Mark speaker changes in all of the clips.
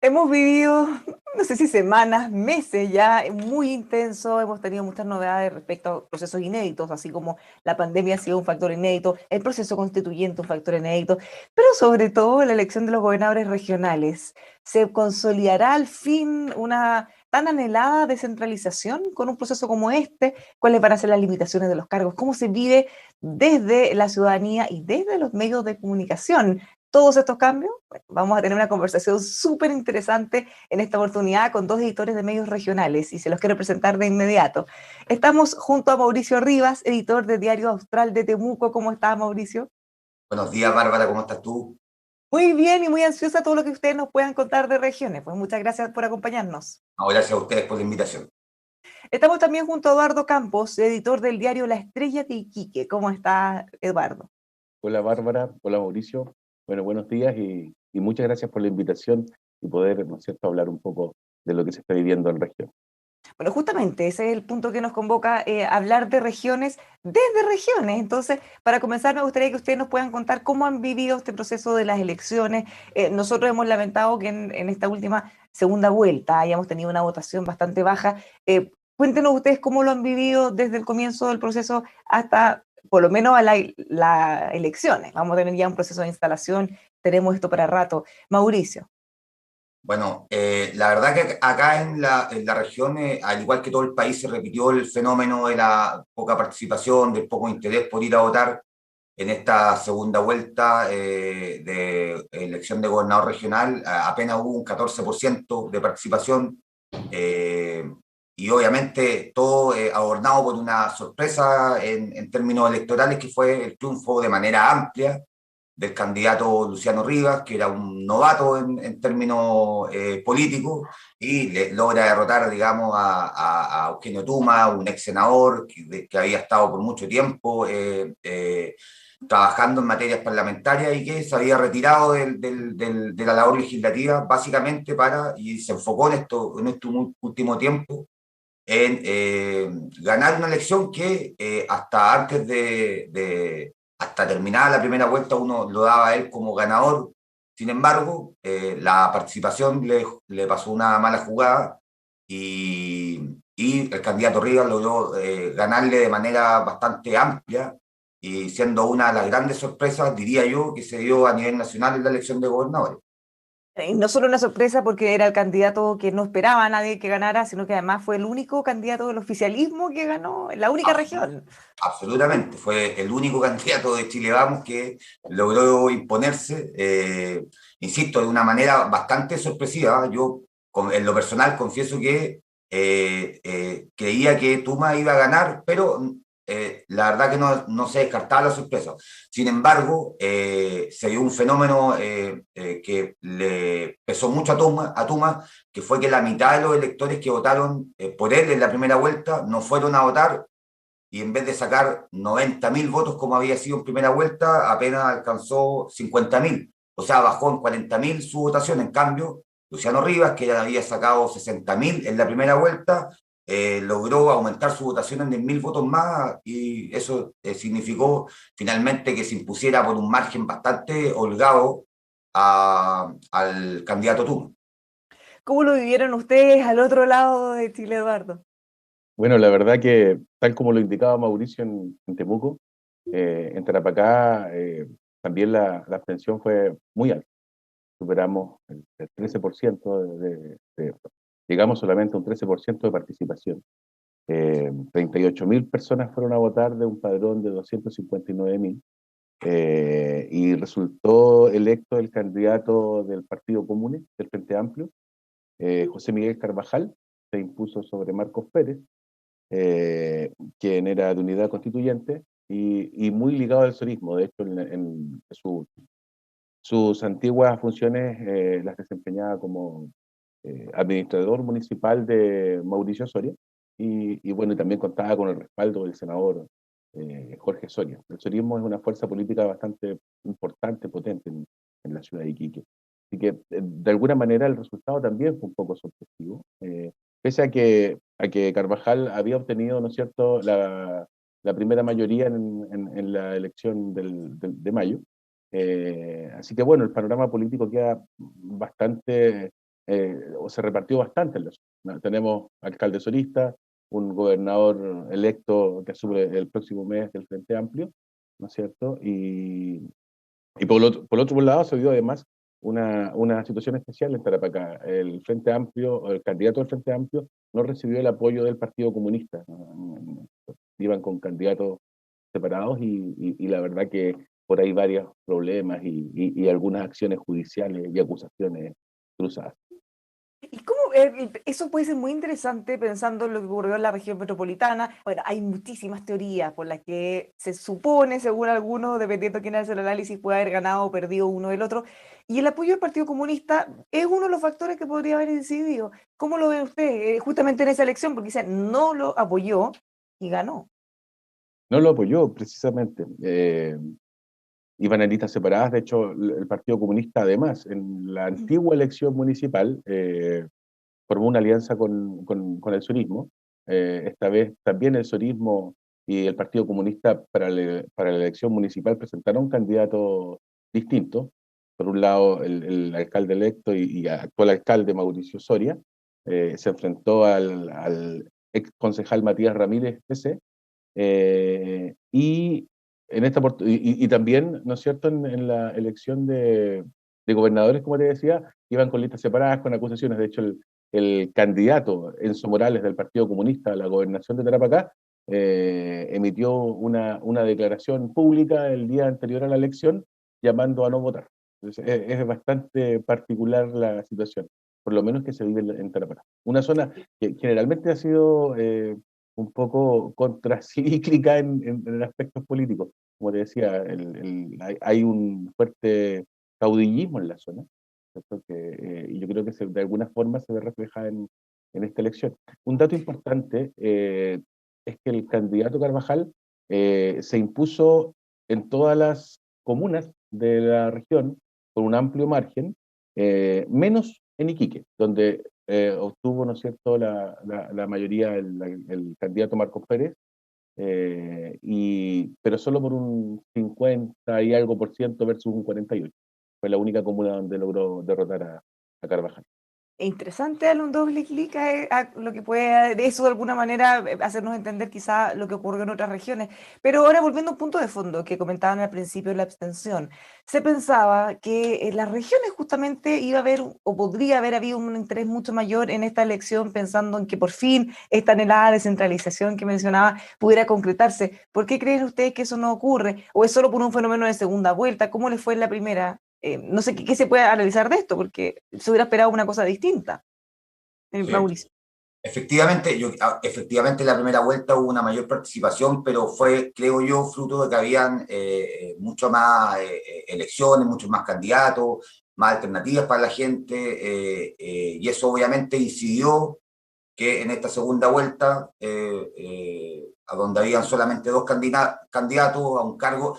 Speaker 1: Hemos vivido, no sé si semanas, meses ya, muy intensos. Hemos tenido muchas novedades respecto a procesos inéditos, así como la pandemia ha sido un factor inédito, el proceso constituyente un factor inédito, pero sobre todo la elección de los gobernadores regionales. ¿Se consolidará al fin una tan anhelada descentralización con un proceso como este? ¿Cuáles van a ser las limitaciones de los cargos? ¿Cómo se vive desde la ciudadanía y desde los medios de comunicación todos estos cambios? Bueno, vamos a tener una conversación súper interesante en esta oportunidad con dos editores de medios regionales y se los quiero presentar de inmediato. Estamos junto a Mauricio Rivas, editor de Diario Austral de Temuco. ¿Cómo estás, Mauricio?
Speaker 2: Buenos días, Bárbara, ¿cómo estás tú?
Speaker 1: Muy bien y muy ansiosa todo lo que ustedes nos puedan contar de regiones. Pues muchas gracias por acompañarnos.
Speaker 2: Gracias a ustedes por la invitación.
Speaker 1: Estamos también junto a Eduardo Campos, editor del diario La Estrella de Iquique. ¿Cómo está, Eduardo?
Speaker 3: Hola Bárbara, hola Mauricio. Bueno, buenos días y muchas gracias por la invitación y poder, ¿no es cierto?, hablar un poco de lo que se está viviendo en región.
Speaker 1: Bueno, justamente ese es el punto que nos convoca, hablar de regiones desde regiones. Entonces, para comenzar, me gustaría que ustedes nos puedan contar cómo han vivido este proceso de las elecciones. Nosotros hemos lamentado que en esta última segunda vuelta hayamos tenido una votación bastante baja. Cuéntenos ustedes cómo lo han vivido desde el comienzo del proceso hasta, por lo menos, a las elecciones. Vamos a tener ya un proceso de instalación, tenemos esto para rato. Mauricio.
Speaker 2: Bueno, la verdad que acá en la región, al igual que todo el país, se repitió el fenómeno de la poca participación, del poco interés por ir a votar en esta segunda vuelta de elección de gobernador regional. Apenas hubo un 14% de participación eh, y obviamente todo adornado por una sorpresa en términos electorales, que fue el triunfo de manera amplia del candidato Luciano Rivas, que era un novato en términos políticos, y logra derrotar, digamos, a Eugenio Tuma, un ex senador que había estado por mucho tiempo trabajando en materias parlamentarias y que se había retirado de la labor legislativa básicamente y se enfocó en este último tiempo en ganar una elección que hasta antes hasta terminada la primera vuelta uno lo daba a él como ganador. Sin embargo, la participación le pasó una mala jugada y el candidato Rivas logró ganarle de manera bastante amplia y siendo una de las grandes sorpresas, diría yo, que se dio a nivel nacional en la elección de gobernadores.
Speaker 1: Y no solo una sorpresa porque era el candidato que no esperaba a nadie que ganara, sino que además fue el único candidato del oficialismo que ganó en la única región.
Speaker 2: Absolutamente, fue el único candidato de Chile Vamos que logró imponerse, insisto, de una manera bastante sorpresiva. Yo, en lo personal, confieso que creía que Tuma iba a ganar, pero la verdad que no se descartaba la sorpresa. Sin embargo, se dio un fenómeno que le pesó mucho a Tuma, que fue que la mitad de los electores que votaron por él en la primera vuelta no fueron a votar y en vez de sacar 90.000 votos como había sido en primera vuelta, apenas alcanzó 50.000. O sea, bajó en 40.000 su votación. En cambio, Luciano Rivas, que ya había sacado 60.000 en la primera vuelta, logró aumentar su votación en 10.000 votos más y eso significó finalmente que se impusiera por un margen bastante holgado al candidato Tuma.
Speaker 1: ¿Cómo lo vivieron ustedes al otro lado de Chile, Eduardo?
Speaker 3: Bueno, la verdad que tal como lo indicaba Mauricio en Temuco, en Tarapacá también la abstención fue muy alta. Superamos el 13% llegamos solamente a un 13% de participación. 38.000 personas fueron a votar de un padrón de 259.000. Y resultó electo el candidato del Partido Común, del Frente Amplio, José Miguel Carvajal, se impuso sobre Marcos Pérez, quien era de Unidad Constituyente y muy ligado al sorismo. De hecho, en sus antiguas funciones las desempeñaba como administrador municipal de Mauricio Soria y bueno, y también contaba con el respaldo del senador Jorge Soria. El sorismo es una fuerza política bastante importante, potente en la ciudad de Iquique. Así que de alguna manera el resultado también fue un poco sorpresivo, pese a que Carvajal había obtenido, ¿no es cierto?, la primera mayoría en la elección de mayo. Así que bueno, el panorama político queda bastante o se repartió bastante en la zona. Tenemos alcalde solista, un gobernador electo que asume el próximo mes del Frente Amplio, ¿no es cierto? Y por otro lado se vio además una situación especial en Tarapacá. El Frente Amplio, o el candidato del Frente Amplio, no recibió el apoyo del Partido Comunista. Iban con candidatos separados y la verdad que por ahí varios problemas y algunas acciones judiciales y acusaciones cruzadas.
Speaker 1: ¿Y cómo eso puede ser muy interesante pensando en lo que ocurrió en la región metropolitana? Bueno, hay muchísimas teorías por las que se supone, según algunos, dependiendo de quién hace el análisis, puede haber ganado o perdido uno del otro. Y el apoyo del Partido Comunista es uno de los factores que podría haber decidido. ¿Cómo lo ve usted justamente en esa elección? Porque dice, no lo apoyó y ganó.
Speaker 3: No lo apoyó precisamente. Iban en listas separadas. De hecho, el Partido Comunista, además, en la antigua elección municipal, formó una alianza con el surismo. Esta vez también el surismo y el Partido Comunista para la elección municipal presentaron candidatos distintos. Por un lado, el alcalde electo y actual alcalde Mauricio Soria se enfrentó al ex concejal Matías Ramírez, PC, y y también, ¿no es cierto?, en la elección de gobernadores, como te decía, iban con listas separadas, con acusaciones. De hecho, el candidato Enzo Morales del Partido Comunista a la gobernación de Tarapacá emitió una declaración pública el día anterior a la elección llamando a no votar. Entonces, es bastante particular la situación, por lo menos que se vive en Tarapacá. Una zona que generalmente ha sido un poco contracíclica en aspectos políticos. Como te decía, hay un fuerte caudillismo en la zona, ¿cierto? Y yo creo que de alguna forma se ve reflejada en esta elección. Un dato importante es que el candidato Carvajal se impuso en todas las comunas de la región con un amplio margen, menos en Iquique, donde obtuvo, ¿no es cierto?, la mayoría el candidato Marcos Pérez, pero solo por un 50 y algo por ciento versus un 48. Fue la única comuna donde logró derrotar a Carvajal.
Speaker 1: Es interesante darle un doble clic a lo que puede, de eso de alguna manera, hacernos entender quizá lo que ocurrió en otras regiones. Pero ahora volviendo a un punto de fondo que comentaban al principio de la abstención, se pensaba que en las regiones justamente iba a haber o podría haber habido un interés mucho mayor en esta elección, pensando en que por fin esta anhelada descentralización que mencionaba pudiera concretarse. ¿Por qué creen ustedes que eso no ocurre? ¿O es solo por un fenómeno de segunda vuelta? ¿Cómo les fue en la primera? No sé qué se puede analizar de esto, porque se hubiera esperado una cosa distinta,
Speaker 2: Sí.
Speaker 1: Mauricio.
Speaker 2: Efectivamente, en la primera vuelta hubo una mayor participación, pero fue, creo yo, fruto de que habían mucho más elecciones, muchos más candidatos, más alternativas para la gente, y eso obviamente incidió que en esta segunda vuelta, a donde habían solamente dos candidatos a un cargo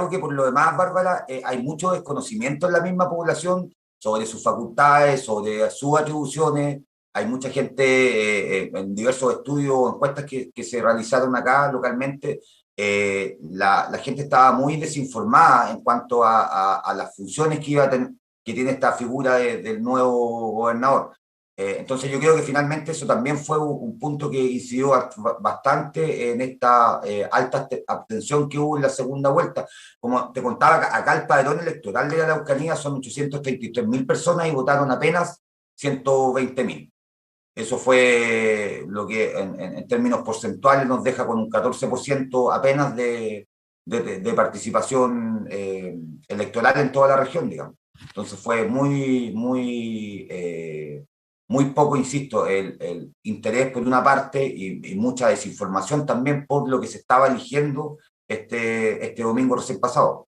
Speaker 2: que por lo demás, Bárbara, hay mucho desconocimiento en la misma población sobre sus facultades, sobre sus atribuciones. Hay mucha gente en diversos estudios o encuestas que se realizaron acá localmente. La gente estaba muy desinformada en cuanto a las funciones que tiene esta figura del nuevo gobernador. Entonces yo creo que finalmente eso también fue un punto que incidió bastante en esta alta abstención que hubo en la segunda vuelta. Como te contaba, acá el padrón electoral de la Araucanía son 833.000 personas y votaron apenas 120.000. Eso fue lo que en términos porcentuales nos deja con un 14% apenas de participación electoral en toda la región, digamos. Entonces fue muy poco, insisto, el interés por una parte y mucha desinformación también por lo que se estaba eligiendo este domingo recién pasado.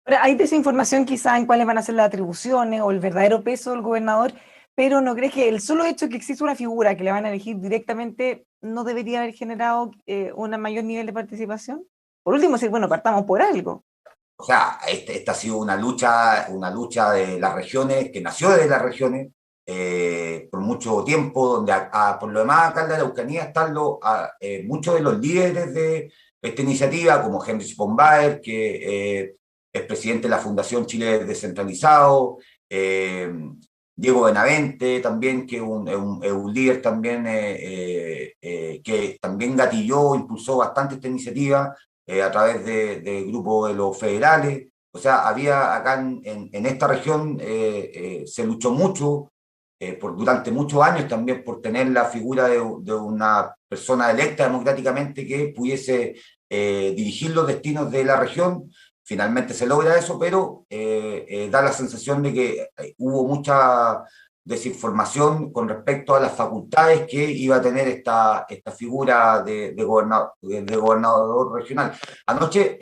Speaker 1: Ahora, hay desinformación quizá en cuáles van a ser las atribuciones o el verdadero peso del gobernador, pero ¿no crees que el solo hecho de que existe una figura que le van a elegir directamente no debería haber generado un mayor nivel de participación? Por último, decir, bueno, partamos por algo.
Speaker 2: O sea, esta ha sido una lucha de las regiones, que nació desde las regiones por mucho tiempo, donde por lo demás acá en la Araucanía están muchos de los líderes de esta iniciativa, como Henry Sponbaer, que es presidente de la Fundación Chile Descentralizado, Diego Benavente también, que es un líder también que también gatilló, impulsó bastante esta iniciativa a través del grupo de los federales. O sea, había acá en esta región se luchó mucho durante muchos años también por tener la figura de una persona electa democráticamente que pudiese dirigir los destinos de la región. Finalmente se logra eso, pero da la sensación de que hubo mucha desinformación con respecto a las facultades que iba a tener esta figura de gobernador regional. Anoche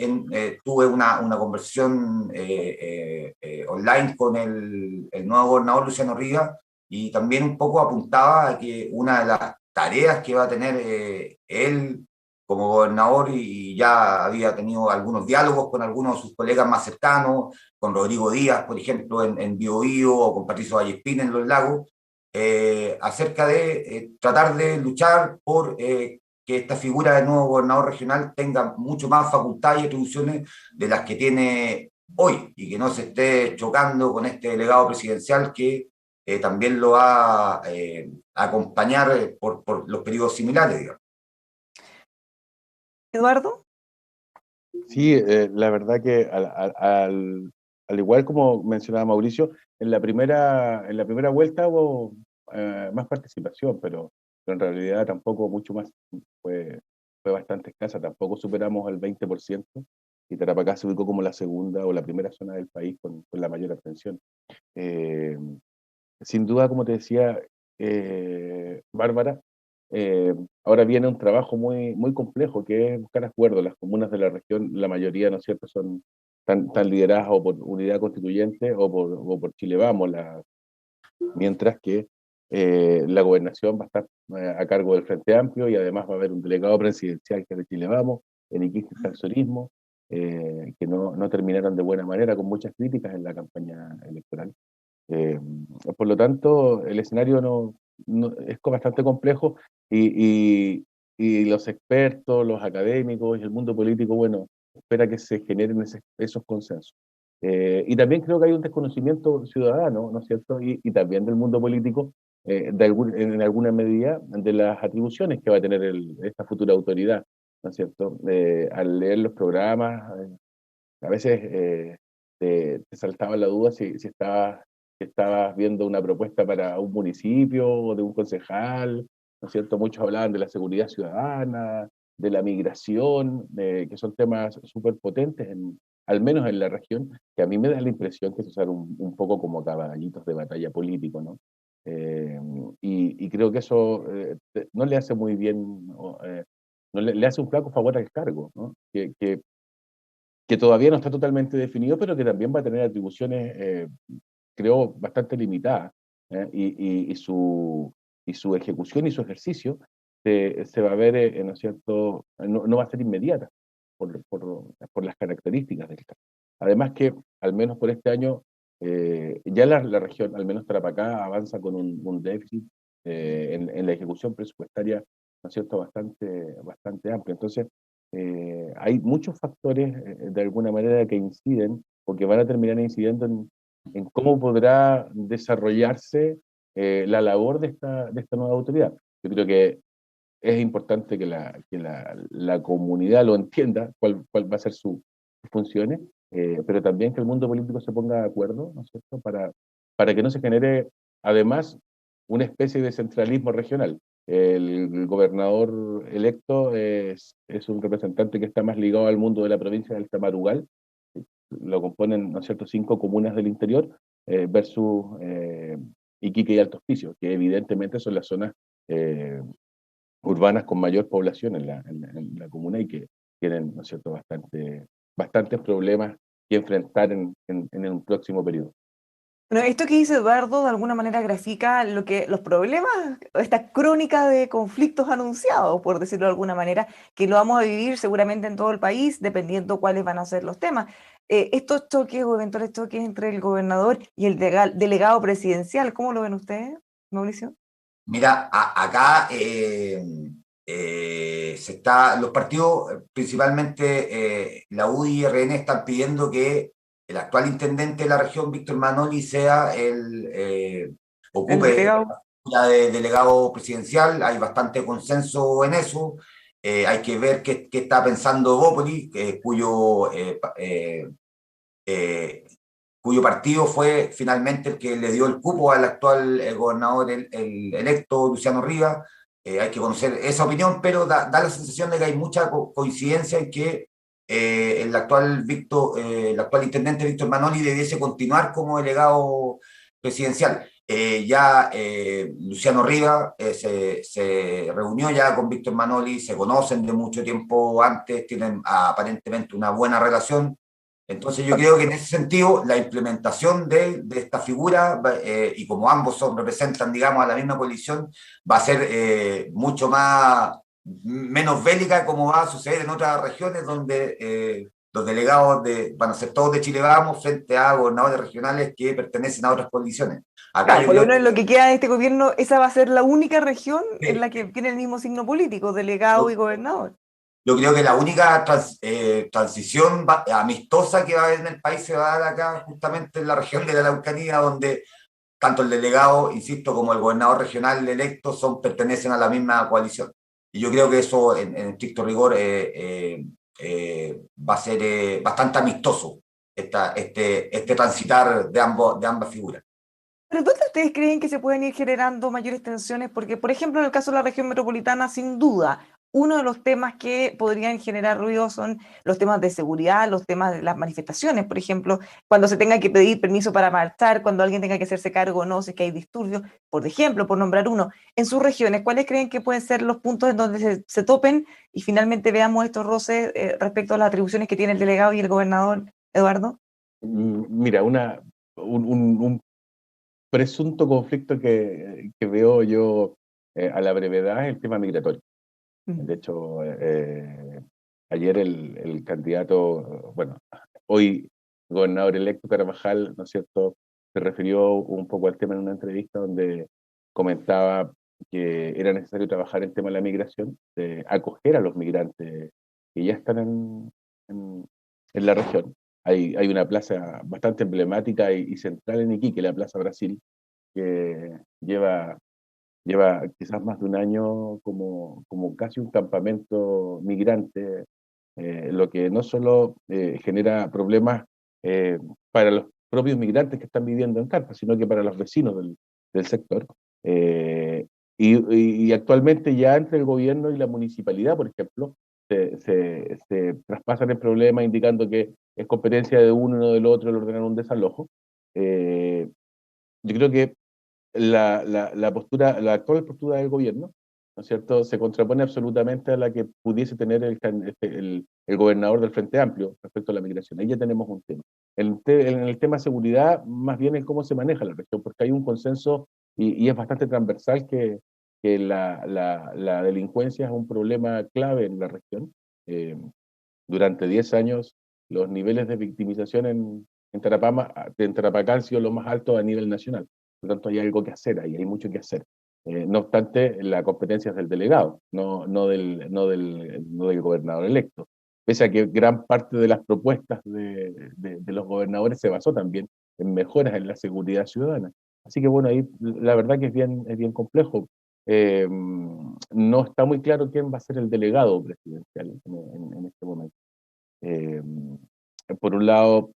Speaker 2: tuve una conversación online con el nuevo gobernador Luciano Rivas y también un poco apuntaba a que una de las tareas que va a tener él como gobernador y ya había tenido algunos diálogos con algunos de sus colegas más cercanos, con Rodrigo Díaz, por ejemplo, en Biobío, o con Patricio Vallespín en Los Lagos, acerca de tratar de luchar por que esta figura del nuevo gobernador regional tenga mucho más facultades y atribuciones de las que tiene hoy y que no se esté chocando con este delegado presidencial que también lo va a acompañar por los periodos similares, digamos.
Speaker 1: Eduardo.
Speaker 3: Sí, la verdad que al igual como mencionaba Mauricio, en la primera vuelta hubo más participación, pero en realidad tampoco mucho más, fue bastante escasa, tampoco superamos el 20%, y Tarapacá se ubicó como la segunda o la primera zona del país con la mayor abstención. Eh, Sin duda, como te decía, Bárbara, ahora viene un trabajo muy complejo, que es buscar acuerdos. Las comunas de la región, la mayoría, ¿no es cierto?, tan lideradas o por Unidad Constituyente o por Chile Vamos, mientras que la gobernación va a estar a cargo del Frente Amplio, y además va a haber un delegado presidencial que es de Chile Vamos. En Iquique está el sorismo, que no terminaron de buena manera, con muchas críticas en la campaña electoral. Eh, por lo tanto, el escenario es bastante complejo, y los expertos, los académicos y el mundo político, bueno, espera que se generen esos consensos. Y también creo que hay un desconocimiento ciudadano, ¿no es cierto? Y también del mundo político, en alguna medida, de las atribuciones que va a tener esta futura autoridad, ¿no es cierto? Al leer los programas, a veces te saltaba la duda si estabas viendo una propuesta para un municipio o de un concejal, ¿no es cierto? Muchos hablaban de la seguridad ciudadana, de la migración, que son temas súper potentes, al menos en la región, que a mí me da la impresión que se usaron un poco como caballitos de batalla político, ¿no? Y creo que eso no le hace muy bien, no le hace un flaco favor al cargo, ¿no? Que todavía no está totalmente definido, pero que también va a tener atribuciones, creo, bastante limitadas, y su ejecución y su ejercicio se va a ver, ¿no es cierto?, no va a ser inmediata por las características del caso. Además que, al menos por este año, ya la región, al menos Tarapacá, avanza con un déficit en la ejecución presupuestaria, ¿no es cierto?, bastante amplio. Entonces, hay muchos factores, de alguna manera, que inciden, o que van a terminar incidiendo en cómo podrá desarrollarse la labor de esta nueva autoridad. Yo creo que es importante que la comunidad lo entienda, cuál va a ser sus funciones, pero también que el mundo político se ponga de acuerdo, ¿no es cierto?, para que no se genere, además, una especie de centralismo regional. El gobernador electo es un representante que está más ligado al mundo de la provincia del Tamarugal. Lo componen, ¿no es cierto?, 5 comunas del interior, versus Iquique y Alto Hospicio, que evidentemente son las zonas urbanas con mayor población en la comuna, y que tienen, ¿no es cierto?, bastantes problemas que enfrentar en un próximo periodo.
Speaker 1: Bueno, esto que dice Eduardo de alguna manera grafica los problemas, esta crónica de conflictos anunciados, por decirlo de alguna manera, que lo vamos a vivir seguramente en todo el país, dependiendo cuáles van a ser los temas. Estos choques o eventuales choques entre el gobernador y el delegado presidencial, ¿cómo lo ven ustedes, Mauricio?
Speaker 2: Mira, acá los partidos, principalmente la UDI y RN, están pidiendo que el actual intendente de la región, Víctor Manoli, sea
Speaker 1: El
Speaker 2: ocupe
Speaker 1: delegado.
Speaker 2: la de delegado presidencial. Hay bastante consenso en eso. Hay que ver qué está pensando Bópoli, cuyo partido fue finalmente el que le dio el cupo al actual gobernador electo, Luciano Rivas. Hay que conocer esa opinión, pero da la sensación de que hay mucha coincidencia en que el actual intendente Víctor Manoli debiese continuar como delegado presidencial. Luciano Rivas se reunió ya con Víctor Manoli, se conocen de mucho tiempo antes, tienen aparentemente una buena relación. Entonces yo creo que en ese sentido la implementación de esta figura, y como ambos representan, digamos, a la misma coalición, va a ser menos bélica, como va a suceder en otras regiones donde los delegados van a ser todos de Chile Vamos frente a gobernadores regionales que pertenecen a otras coaliciones. Acá
Speaker 1: Claro,
Speaker 2: yo
Speaker 1: por lo
Speaker 2: creo
Speaker 1: menos en lo que queda de este gobierno, esa va a ser la única región en la
Speaker 2: que
Speaker 1: que tiene el mismo signo político, delegado y gobernador.
Speaker 2: Yo creo que la única transición amistosa que va a haber en el país se va a dar acá, justamente en la región de la Araucanía, donde tanto el delegado, insisto, como el gobernador regional electo pertenecen a la misma coalición. Y yo creo que eso, en estricto rigor, va a ser bastante amistoso este transitar de ambas figuras.
Speaker 1: Pero ¿dónde ustedes creen que se pueden ir generando mayores tensiones? Porque, por ejemplo, en el caso de la región metropolitana, sin duda, uno de los temas que podrían generar ruido son los temas de seguridad, los temas de las manifestaciones, por ejemplo, cuando se tenga que pedir permiso para marchar, cuando alguien tenga que hacerse cargo o no, si es que hay disturbios, por ejemplo, por nombrar uno. En sus regiones, ¿cuáles creen que pueden ser los puntos en donde se topen y finalmente veamos estos roces respecto a las atribuciones que tiene el delegado y el gobernador, Eduardo?
Speaker 3: Mira, un presunto conflicto que veo yo a la brevedad es el tema migratorio. De hecho, ayer el candidato, bueno, hoy gobernador electo Carvajal, ¿no es cierto?, se refirió un poco al tema en una entrevista donde comentaba que era necesario trabajar el tema de la migración, de acoger a los migrantes que ya están en la región. Hay una plaza bastante emblemática y central en Iquique, la Plaza Brasil, que lleva quizás más de un año como casi un campamento migrante, lo que no solo genera problemas para los propios migrantes que están viviendo en carpas, sino que para los vecinos del sector. Eh, y actualmente ya entre el gobierno y la municipalidad, por ejemplo, se traspasan el problema indicando que es competencia de uno y no del otro el ordenar un desalojo. Yo creo que la actual postura del gobierno, ¿no es cierto?, se contrapone absolutamente a la que pudiese tener el gobernador del Frente Amplio respecto a la migración. Ahí ya tenemos un tema. En el tema de seguridad, más bien en cómo se maneja la región, porque hay un consenso y es bastante transversal que la delincuencia es un problema clave en la región. Durante 10 años, los niveles de victimización en Tarapacá han sido los más altos a nivel nacional. Por lo tanto, hay algo que hacer ahí, hay mucho que hacer. No obstante, la competencia es del delegado, no del gobernador electo. Pese a que gran parte de las propuestas de los gobernadores se basó también en mejoras en la seguridad ciudadana. Así que bueno, ahí la verdad que es bien complejo. No está muy claro quién va a ser el delegado presidencial en este momento. Eh, por un lado,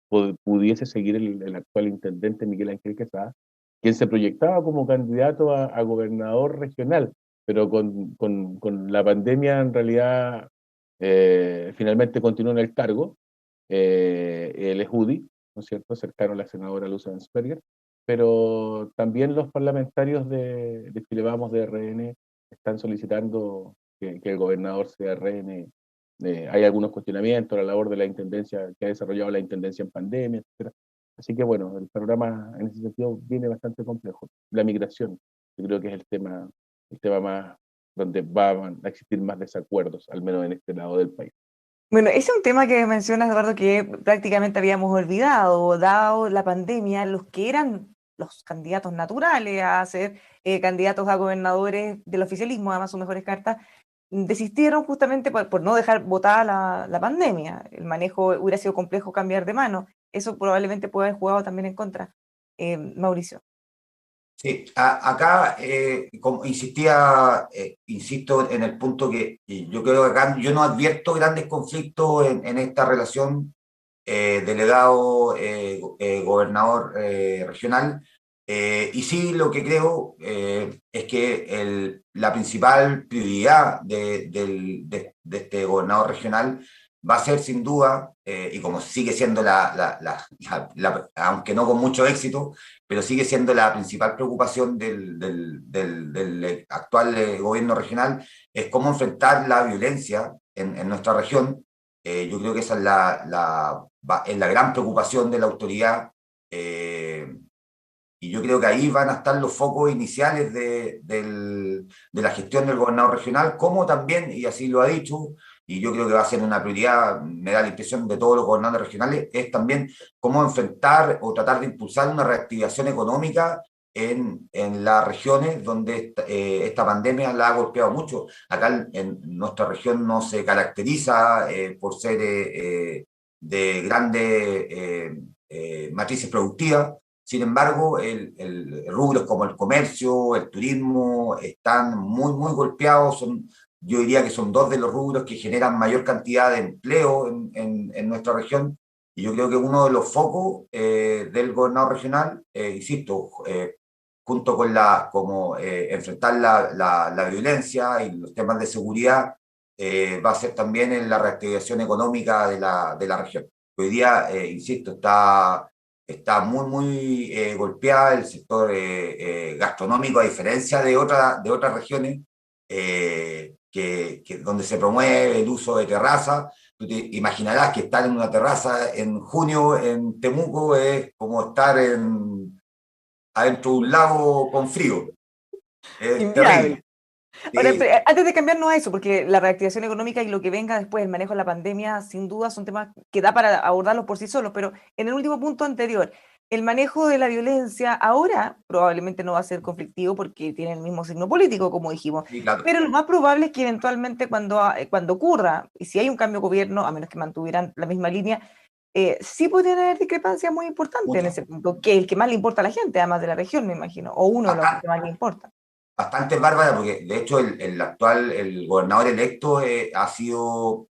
Speaker 3: pudiese seguir el actual intendente Miguel Ángel Quesada, quien se proyectaba como candidato a gobernador regional, pero con la pandemia en realidad finalmente continuó en el cargo. Él es UDI, ¿no es cierto?, cercano a la senadora Luz Ansperger, pero también los parlamentarios de Chile Vamos, de RN, están solicitando que el gobernador sea RN. Hay algunos cuestionamientos a la labor de la intendencia que ha desarrollado la intendencia en pandemia, etc. Así que bueno, el panorama en ese sentido viene bastante complejo. La migración, yo creo que es el tema más donde van a existir más desacuerdos, al menos en este lado del país.
Speaker 1: Bueno, ese es un tema que mencionas, Eduardo, que prácticamente habíamos olvidado, dado la pandemia, los que eran los candidatos naturales a ser candidatos a gobernadores del oficialismo, además sus mejores cartas, desistieron justamente por no dejar votada la pandemia. El manejo hubiera sido complejo cambiar de mano. eso probablemente pueda haber jugado también en contra. Mauricio.
Speaker 2: Sí, acá, como insistía, insisto en el punto que yo creo que acá yo no advierto grandes conflictos en esta relación delegado, gobernador regional. Y sí, lo que creo es que la principal prioridad de este gobernador regional va a ser sin duda, y como sigue siendo aunque no con mucho éxito, pero sigue siendo la principal preocupación del actual gobierno regional, es cómo enfrentar la violencia en nuestra región. Yo creo que esa es la gran preocupación de la autoridad, y yo creo que ahí van a estar los focos iniciales de la gestión del gobernador regional, como también, y así lo ha dicho, y yo creo que va a ser una prioridad, me da la impresión, de todos los gobernadores regionales, es también cómo enfrentar o tratar de impulsar una reactivación económica en las regiones donde esta pandemia la ha golpeado mucho. Acá en nuestra región no se caracteriza por ser de grandes matrices productivas. Sin embargo, rubros como el comercio, el turismo, están muy, muy golpeados. Yo diría que son dos de los rubros que generan mayor cantidad de empleo en nuestra región. Y yo creo que uno de los focos del gobernador regional, insisto, junto con como enfrentar la violencia y los temas de seguridad, va a ser también en la reactivación económica de la región. Hoy día, insisto, está muy, muy golpeada el sector gastronómico, a diferencia de otras regiones donde se promueve el uso de terraza. Tú te imaginarás que estar en una terraza en junio en Temuco es como estar adentro de un lago con frío. Es
Speaker 1: Inviable.
Speaker 2: terrible.
Speaker 1: Ahora,
Speaker 2: Sí,
Speaker 1: antes de cambiarnos a eso, porque la reactivación económica y lo que venga después, el manejo de la pandemia, sin duda son temas que da para abordarlos por sí solos, pero en el último punto anterior, el manejo de la violencia ahora probablemente no va a ser conflictivo porque tiene el mismo signo político, como dijimos,
Speaker 2: sí, claro.
Speaker 1: pero lo más probable es que eventualmente cuando ocurra, y si hay un cambio de gobierno, a menos que mantuvieran la misma línea, sí podrían haber discrepancias muy importantes en
Speaker 2: Muchas.
Speaker 1: ese punto, que es el que más le importa a la gente, además de la región, me imagino, o uno de los que más le importa.
Speaker 2: Bastante bárbara, porque de hecho el gobernador electo ha sido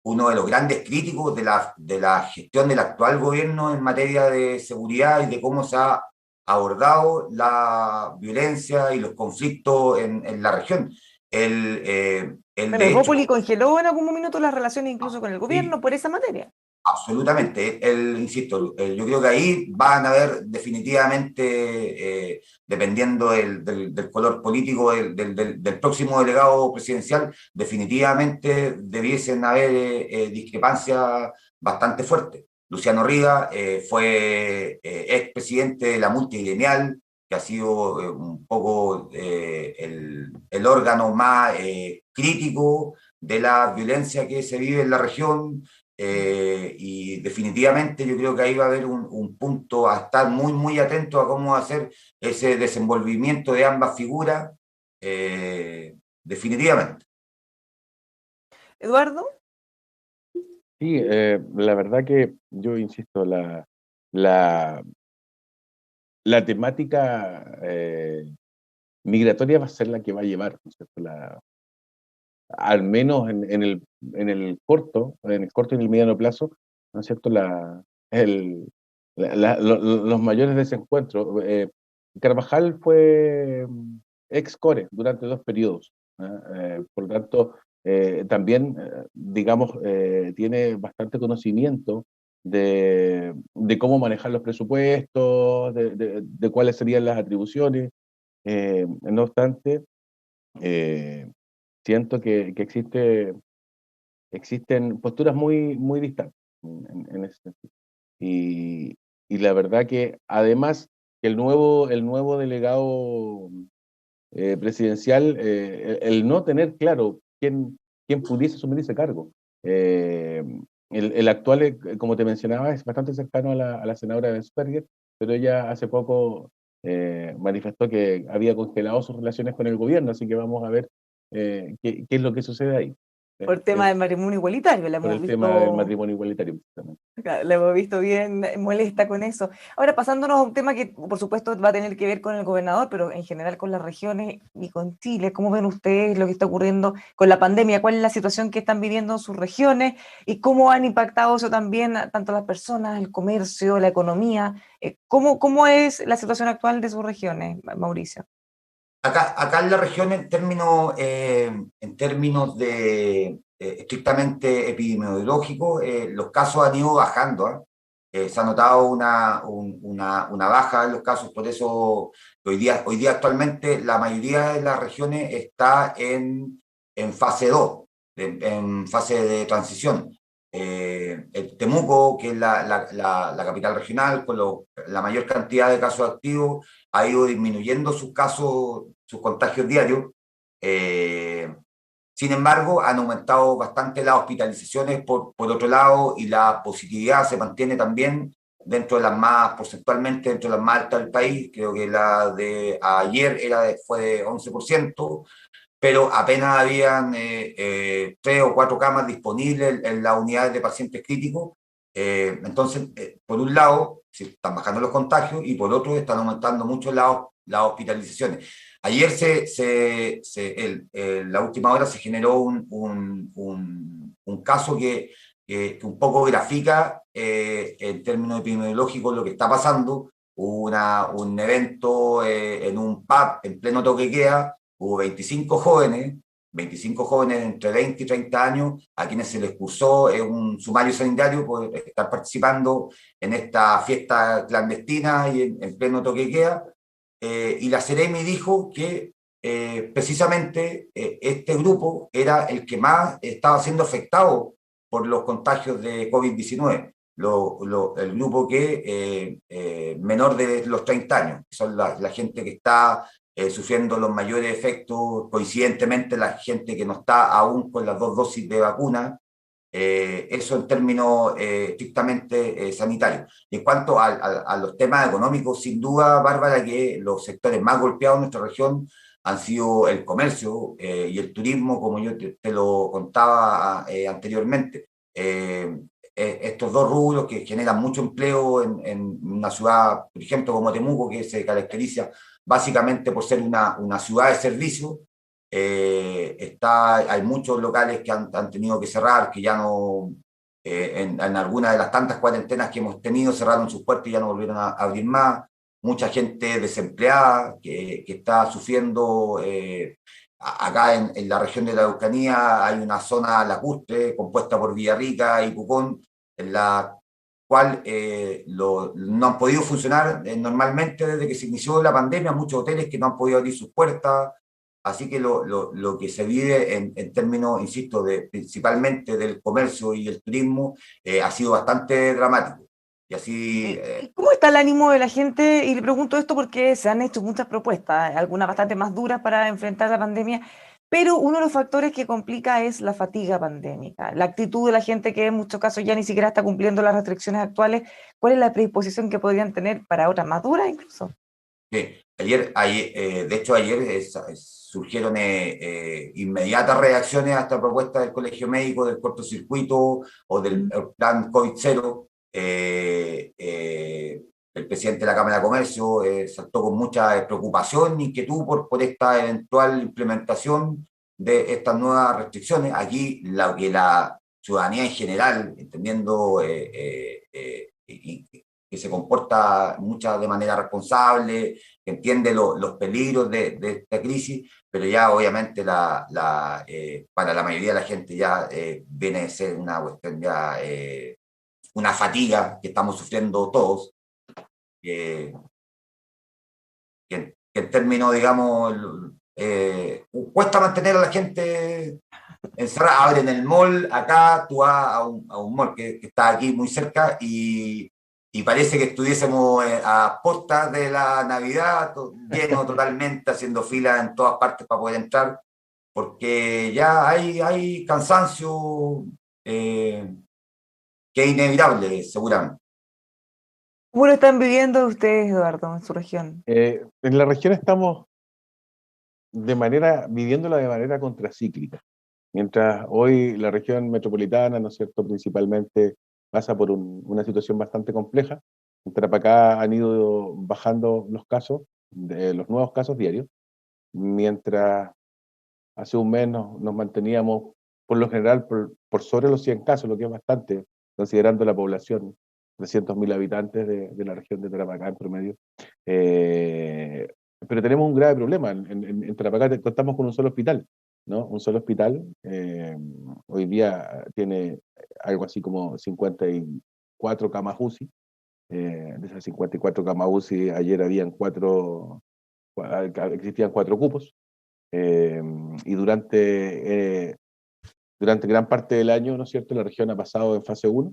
Speaker 2: uno de los grandes críticos de la gestión del actual gobierno en materia de seguridad y de cómo se ha abordado la violencia y los conflictos en la región.
Speaker 1: Bueno,
Speaker 2: De hecho,
Speaker 1: Evópoli congeló en algún minuto las relaciones incluso con el gobierno
Speaker 2: sí,
Speaker 1: por esa materia.
Speaker 2: absolutamente. Insisto, yo creo que ahí van a haber definitivamente, dependiendo del color político del próximo delegado presidencial, definitivamente debiesen haber discrepancias bastante fuertes. Luciano Riga fue expresidente de la multigremial, que ha sido un poco el órgano más crítico de la violencia que se vive en la región. Y definitivamente yo creo que ahí va a haber un punto a estar muy, muy atento a cómo hacer ese desenvolvimiento de ambas figuras, definitivamente.
Speaker 1: Eduardo,
Speaker 3: Sí, la verdad que yo insisto, la, la temática migratoria va a ser la que va a llevar, ¿no es cierto? Al menos en el corto y en el mediano plazo, ¿no es cierto? El, los mayores desencuentros. Carvajal fue ex core durante 2 periodos, ¿ah? Por lo tanto, también, digamos, tiene bastante conocimiento de cómo manejar los presupuestos, de cuáles serían las atribuciones. No obstante, eh, siento que existen posturas muy, muy distantes en ese sentido. Y, y la verdad que además que el nuevo delegado presidencial, el no tener claro quién pudiese asumir ese cargo. Eh, el actual, como te mencionaba, es bastante cercano a la senadora Bensperger, pero ella hace poco manifestó que había congelado sus relaciones con el gobierno, así que vamos a ver qué es lo que sucede ahí.
Speaker 1: Por tema del matrimonio igualitario, la
Speaker 3: por
Speaker 1: hemos
Speaker 3: el tema del
Speaker 1: visto.
Speaker 3: matrimonio igualitario, precisamente.
Speaker 1: Claro, la hemos visto bien molesta con eso. Ahora, pasándonos a un tema que, por supuesto, va a tener que ver con el gobernador, pero en general con las regiones y con Chile. ¿Cómo ven ustedes lo que está ocurriendo con la pandemia? ¿Cuál es la situación que están viviendo en sus regiones? ¿Y cómo han impactado eso también tanto las personas, el comercio, la economía? ¿Cómo es la situación actual de sus regiones, Mauricio?
Speaker 2: Acá en la región, en términos de estrictamente epidemiológicos, los casos han ido bajando, ¿ah? Se ha notado una baja en los casos, por eso hoy día actualmente la mayoría de las regiones está en fase 2, en fase de transición. El Temuco, que es la capital regional, con la mayor cantidad de casos activos, ha ido disminuyendo sus casos, sus contagios diarios. Eh, Sin embargo, han aumentado bastante las hospitalizaciones por otro lado, y la positividad se mantiene también dentro de las más, porcentualmente, dentro de las más altas del país. Creo que la de ayer fue de 11%, pero apenas habían 3 o 4 camas disponibles en las unidades de pacientes críticos. Entonces, por un lado, se están bajando los contagios, y por otro, están aumentando mucho las hospitalizaciones. Ayer, la última hora, se generó un caso que un poco grafica en términos epidemiológicos lo que está pasando. Hubo un evento en un pub en pleno toque de queda. Hubo 25 jóvenes entre 20 y 30 años, a quienes se les cursó un sumario sanitario por estar participando en esta fiesta clandestina y en pleno toque de queda. Y la Seremi dijo que precisamente este grupo era el que más estaba siendo afectado por los contagios de COVID-19. El grupo que menor de los 30 años, que son la gente que está sufriendo los mayores efectos, coincidentemente la gente que no está aún con las 2 dosis de vacuna. Eso en términos estrictamente sanitarios. Y en cuanto a los temas económicos, sin duda, Bárbara, que los sectores más golpeados en nuestra región han sido el comercio y el turismo, como yo te lo contaba anteriormente. Estos dos rubros que generan mucho empleo en una ciudad, por ejemplo, como Temuco, que se caracteriza básicamente por ser una ciudad de servicio. Hay muchos locales que han tenido que cerrar, que ya no, en algunas de las tantas cuarentenas que hemos tenido, cerraron sus puertas y ya no volvieron a abrir más. Mucha gente desempleada que está sufriendo. Acá en la región de la Araucanía hay una zona lacustre compuesta por Villarrica y Pucón, en la cual no han podido funcionar normalmente desde que se inició la pandemia. Muchos hoteles que no han podido abrir sus puertas. Así que lo que se vive en términos, insisto, principalmente del comercio y el turismo, ha sido bastante dramático. Y así...
Speaker 1: ¿Y cómo está el ánimo de la gente? Y le pregunto esto porque se han hecho muchas propuestas, algunas bastante más duras para enfrentar la pandemia, pero uno de los factores que complica es la fatiga pandémica, la actitud de la gente que en muchos casos ya ni siquiera está cumpliendo las restricciones actuales. ¿Cuál es la predisposición que podrían tener para otras más duras incluso?
Speaker 2: de hecho, ayer surgieron inmediatas reacciones a esta propuesta del Colegio Médico del cortocircuito o del plan COVID-0. El presidente de la Cámara de Comercio saltó con mucha preocupación e inquietud por esta eventual implementación de estas nuevas restricciones. Aquí lo que la ciudadanía en general, entendiendo que se comporta de manera responsable, que entiende los peligros de esta crisis, pero ya obviamente para la mayoría de la gente ya viene a ser una cuestión ya, una fatiga que estamos sufriendo todos, que que en términos, digamos, cuesta mantener a la gente encerrada. Abren el mall, acá tú vas a un mall que está aquí muy cerca, y parece que estuviésemos a puertas de la Navidad, lleno totalmente, haciendo fila en todas partes para poder entrar, porque ya hay cansancio que es inevitable, seguramente.
Speaker 1: ¿Cómo lo están viviendo ustedes, Eduardo, en su región?
Speaker 3: En la región estamos viviéndola de manera contracíclica. Mientras hoy la región metropolitana, ¿no es cierto?, principalmente pasa por una situación bastante compleja, en Tarapacá han ido bajando los casos, los nuevos casos diarios, mientras hace un mes nos manteníamos, por lo general, por sobre los 100 casos, lo que es bastante, considerando la población, 300.000 habitantes de la región de Tarapacá en promedio. Eh, pero tenemos un grave problema. En Tarapacá contamos con un solo hospital, ¿no? Un solo hospital. Hoy día tiene algo así como 54 camas UCI. De esas 54 camas UCI, ayer existían 4 cupos. Y durante gran parte del año, ¿no es cierto?, la región ha pasado en fase 1,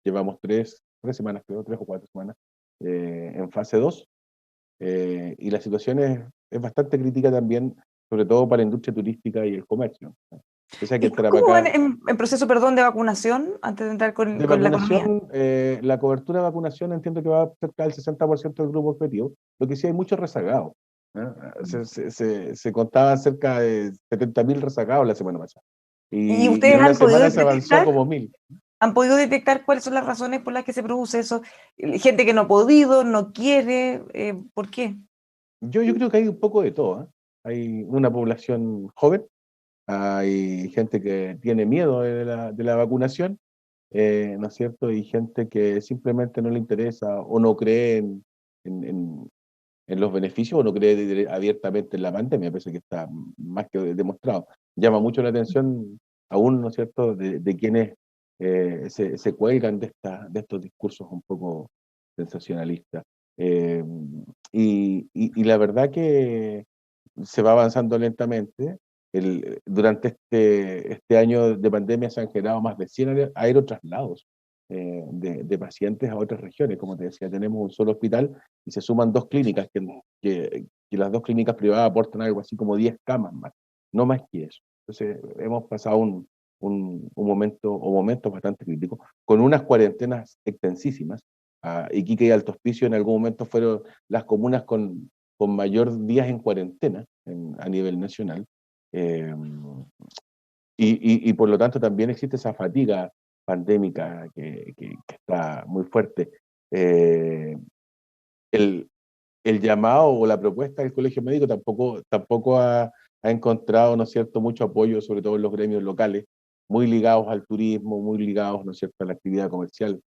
Speaker 3: llevamos 3 semanas, creo, 3 o 4 semanas, en fase 2, y la situación es bastante crítica también, sobre todo para la industria turística y el comercio. O sea que
Speaker 1: ¿Y
Speaker 3: en
Speaker 1: cómo van
Speaker 3: Tarapacá,
Speaker 1: en proceso, perdón, de vacunación antes de entrar
Speaker 3: de
Speaker 1: con la economía?
Speaker 3: vacunación, la cobertura de vacunación entiendo que va cerca del 60% del grupo objetivo, lo que sí hay muchos rezagados. Se contaban cerca de 70.000 rezagados la semana pasada.
Speaker 1: ¿Y
Speaker 3: Y
Speaker 1: ustedes
Speaker 3: en una semana se avanzó como 1.000.
Speaker 1: han podido detectar cuáles son las razones por las que se produce eso? Gente que no ha podido, no quiere, ¿por qué?
Speaker 3: Yo creo que hay un poco de todo, ¿eh? Hay una población joven, hay gente que tiene miedo de la vacunación, ¿no es cierto? Y gente que simplemente no le interesa o no cree en, en- en los beneficios o no cree abiertamente en la pandemia, parece que está más que demostrado. Llama mucho la atención aún, ¿no es cierto?, de quienes se cuelgan de estos discursos un poco sensacionalistas. Eh, y la verdad que se va avanzando lentamente. Durante este año de pandemia se han generado más de 100 aerotraslados de pacientes a otras regiones. Como te decía, tenemos un solo hospital y se suman 2 clínicas, que las 2 clínicas privadas aportan algo así como 10 camas más, no más que eso. Entonces, hemos pasado un momento o momentos bastante críticos, con unas cuarentenas extensísimas. Iquique y Alto Hospicio en algún momento fueron las comunas con mayor días en cuarentena a nivel nacional. eh, y por lo tanto también existe esa fatiga pandémica que está muy fuerte. Eh, el, el llamado o la propuesta del Colegio Médico tampoco ha encontrado, ¿no es cierto?, mucho apoyo, sobre todo en los gremios locales, muy ligados al turismo, muy ligados, ¿no es cierto?, a la actividad comercial.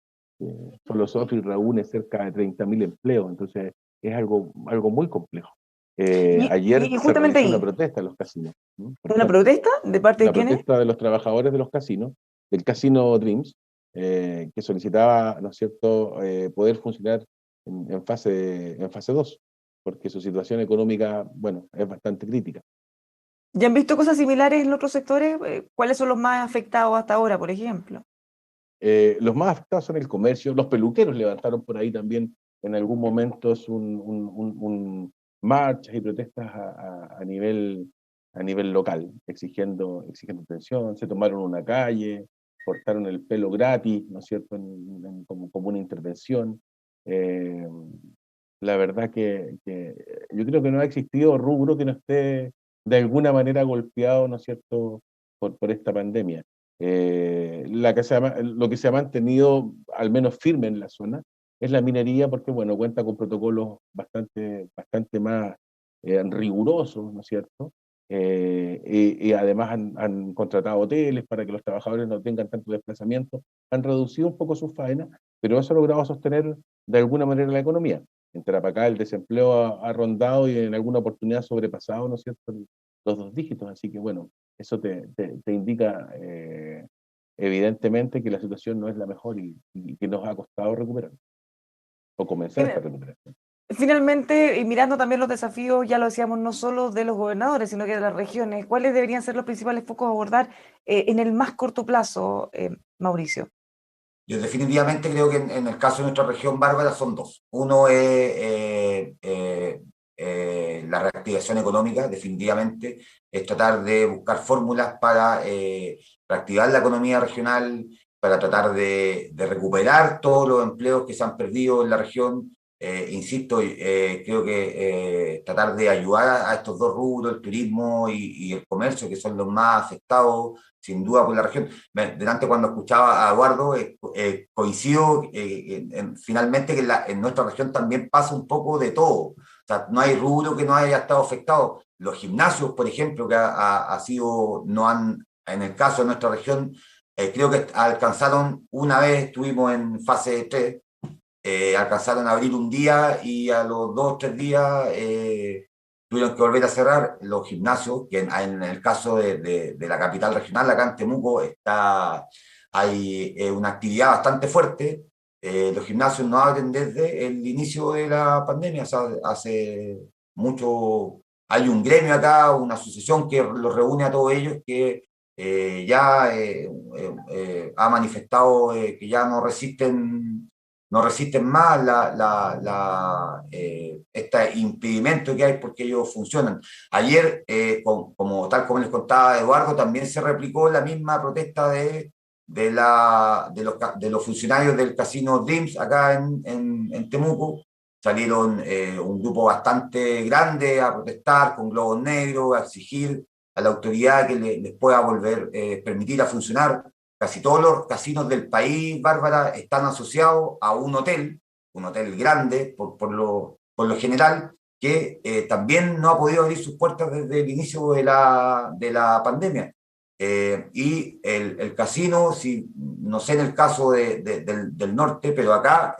Speaker 3: Solo Sofri reúne cerca de 30.000 empleos, entonces es algo muy complejo. Ayer
Speaker 1: Y
Speaker 3: se
Speaker 1: justamente
Speaker 3: realizó una
Speaker 1: ahí,
Speaker 3: protesta en los casinos, ¿no? Por
Speaker 1: ¿una
Speaker 3: ejemplo,
Speaker 1: protesta de parte de
Speaker 3: una
Speaker 1: quiénes?
Speaker 3: protesta de los trabajadores de los casinos, del Casino Dreams, que solicitaba, ¿no es cierto?, poder funcionar en fase 2, porque su situación económica, bueno, es bastante crítica.
Speaker 1: ¿Ya han visto cosas similares en otros sectores? ¿Cuáles son los más afectados hasta ahora, por ejemplo?
Speaker 3: Los más afectados son el comercio, los peluqueros levantaron por ahí también en algún momento marchas y protestas a nivel local, exigiendo atención, se tomaron una calle, cortaron el pelo gratis, ¿no es cierto?, como una intervención. Eh, la verdad que yo creo que no ha existido rubro que no esté de alguna manera golpeado, ¿no es cierto?, por esta pandemia. Lo que se ha mantenido al menos firme en la zona es la minería, porque bueno, cuenta con protocolos bastante más rigurosos, ¿no es cierto? Y además han contratado hoteles para que los trabajadores no tengan tanto desplazamiento, han reducido un poco sus faenas, pero eso ha logrado sostener de alguna manera la economía. En Tarapacá el desempleo ha rondado y en alguna oportunidad sobrepasado, ¿no es cierto?, los 2 dígitos, así que bueno, eso te indica evidentemente que la situación no es la mejor y que nos ha costado recuperar o comenzar esta
Speaker 1: Fina-
Speaker 3: recuperación.
Speaker 1: Finalmente, y mirando también los desafíos, ya lo decíamos, no solo de los gobernadores, sino que de las regiones, ¿cuáles deberían ser los principales focos a abordar en el más corto plazo, Mauricio?
Speaker 2: Yo definitivamente creo que en el caso de nuestra región bárbara son dos. Uno es la reactivación económica, definitivamente, es tratar de buscar fórmulas para reactivar la economía regional, para tratar de recuperar todos los empleos que se han perdido en la región, insisto, creo que tratar de ayudar a estos dos rubros, el turismo y el comercio, que son los más afectados, sin duda, por la región. Delante, cuando escuchaba a Eduardo, coincido finalmente que en nuestra región también pasa un poco de todo. O sea, no hay rubro que no haya estado afectado. Los gimnasios, por ejemplo, que en el caso de nuestra región, creo que alcanzaron, una vez estuvimos en fase 3, alcanzaron a abrir un día y a los 2 o 3 días tuvieron que volver a cerrar los gimnasios, que en el caso de la capital regional, acá en Temuco, hay una actividad bastante fuerte. Los gimnasios no abren desde el inicio de la pandemia, o sea, hace mucho. Hay un gremio acá, una asociación que los reúne a todos ellos, que ya ha manifestado que ya no resisten más este impedimento que hay porque ellos funcionan. Ayer, tal como les contaba Eduardo, también se replicó la misma protesta de los funcionarios del casino Dreams acá en Temuco. Salieron un grupo bastante grande a protestar con globos negros, a exigir a la autoridad que les pueda permitir a funcionar. Casi todos los casinos del país, Bárbara, están asociados a un hotel grande por lo general, que también no ha podido abrir sus puertas desde el inicio de la pandemia. Y el casino, no sé en el caso del norte, pero acá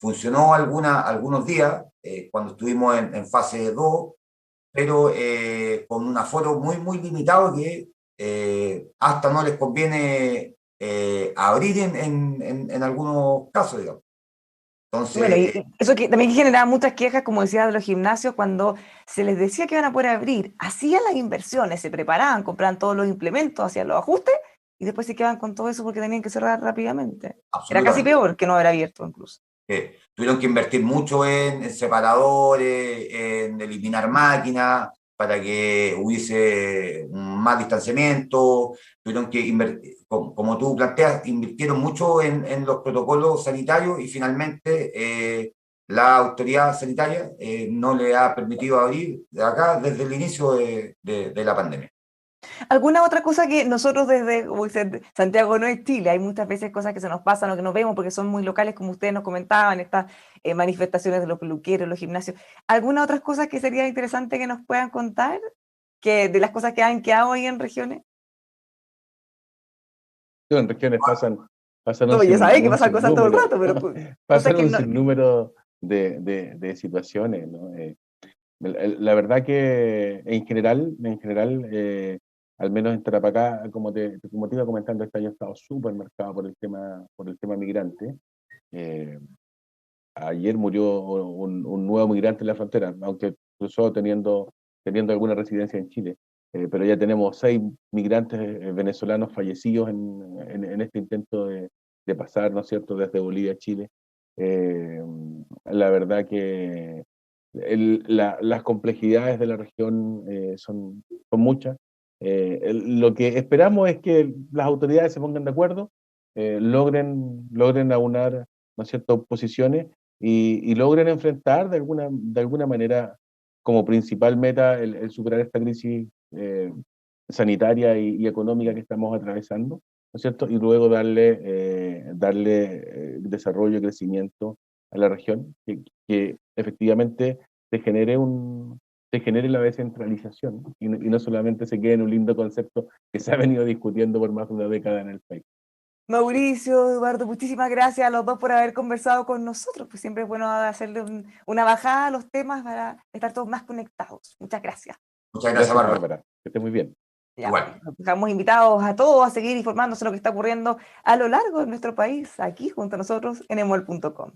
Speaker 2: funcionó algunos días cuando estuvimos en fase 2, pero con un aforo muy, muy limitado que hasta no les conviene abrir en algunos casos, digamos.
Speaker 1: Bueno,
Speaker 2: Entonces,
Speaker 1: y eso que también generaba muchas quejas, como decía, de los gimnasios cuando se les decía que iban a poder abrir, hacían las inversiones, se preparaban, compraban todos los implementos, hacían los ajustes y después se quedaban con todo eso porque tenían que cerrar rápidamente. Era casi
Speaker 2: absolutamente.
Speaker 1: peor que no haber abierto incluso.
Speaker 2: Tuvieron que invertir mucho en separadores, en eliminar máquinas para que hubiese más distanciamiento. Tuvieron que invertir, como tú planteas, invirtieron mucho en los protocolos sanitarios y finalmente la autoridad sanitaria no le ha permitido abrir de acá desde el inicio de la pandemia.
Speaker 1: ¿Alguna otra cosa que nosotros desde como dice, Santiago no es Chile? Hay muchas veces cosas que se nos pasan o que no vemos porque son muy locales, como ustedes nos comentaban, estas manifestaciones de los peluqueros, los gimnasios. ¿Alguna otra cosa que sería interesante que nos puedan contar? De las cosas que han quedado ahí en regiones.
Speaker 3: En regiones pasan
Speaker 1: No, ya sabéis que pasan cosas todo el rato, pero cosas
Speaker 3: pasan
Speaker 1: que
Speaker 3: un
Speaker 1: no.
Speaker 3: sinnúmero de situaciones, ¿no? La verdad que en general, al menos en Tarapacá, como te iba comentando, este año ha estado súper marcado por el tema migrante. Ayer murió un nuevo migrante en la frontera, aunque cruzó teniendo alguna residencia en Chile. Pero ya tenemos 6 migrantes venezolanos fallecidos en este intento de pasar, ¿no es cierto?, desde Bolivia a Chile. La verdad que las complejidades de la región son muchas. Lo que esperamos es que las autoridades se pongan de acuerdo, logren aunar, ¿no es cierto?, posiciones y logren enfrentar de alguna manera como principal meta el superar esta crisis sanitaria y económica que estamos atravesando, ¿no es cierto? Y luego darle desarrollo y crecimiento a la región, que efectivamente se genere la descentralización y no solamente se quede en un lindo concepto que se ha venido discutiendo por más de una década en el país.
Speaker 1: Mauricio, Eduardo, muchísimas gracias a los dos por haber conversado con nosotros. Pues siempre es bueno hacerle una bajada a los temas para estar todos más conectados. Muchas gracias.
Speaker 2: Muchas gracias, Bárbara.
Speaker 3: Bárbara. Que esté muy bien.
Speaker 1: Ya,
Speaker 2: Igual.
Speaker 1: nos dejamos invitados a todos a seguir informándose de lo que está ocurriendo a lo largo de nuestro país, aquí junto a nosotros en emol.com.